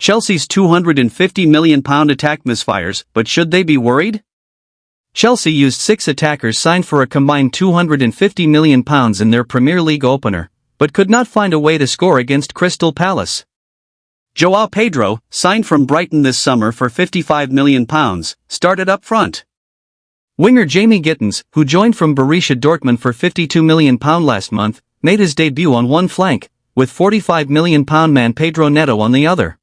Chelsea's £250 million attack misfires, but should they be worried? Chelsea used 6 attackers signed for a combined £250 million in their Premier League opener, but could not find a way to score against Crystal Palace. João Pedro, signed from Brighton this summer for £55 million, started up front. Winger Jamie Gittens, who joined from Borussia Dortmund for £52 million last month, made his debut on one flank, with £45 million man Pedro Neto on the other.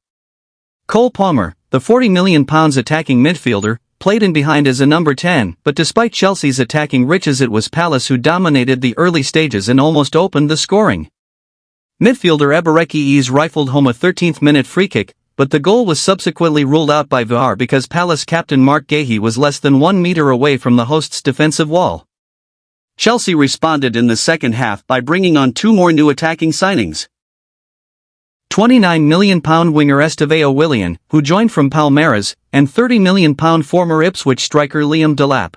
Cole Palmer, the £40 million attacking midfielder, played in behind as a number 10, but despite Chelsea's attacking riches it was Palace who dominated the early stages and almost opened the scoring. Midfielder Eberechi rifled home a 13th-minute free-kick, but the goal was subsequently ruled out by VAR because Palace captain Mark Guéhi was less than 1 meter away from the host's defensive wall. Chelsea responded in the second half by bringing on 2 more new attacking signings. £29 million winger Estevao Willian, who joined from Palmeiras, and £30 million former Ipswich striker Liam Delap.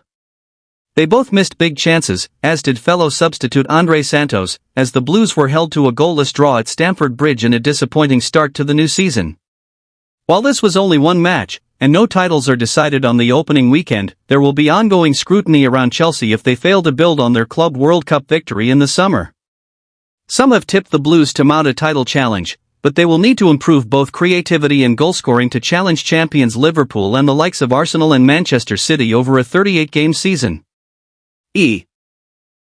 They both missed big chances, as did fellow substitute André Santos, as the Blues were held to a goalless draw at Stamford Bridge in a disappointing start to the new season. While this was only one match, and no titles are decided on the opening weekend, there will be ongoing scrutiny around Chelsea if they fail to build on their Club World Cup victory in the summer. Some have tipped the Blues to mount a title challenge, but they will need to improve both creativity and goalscoring to challenge champions Liverpool and the likes of Arsenal and Manchester City over a 38-game season.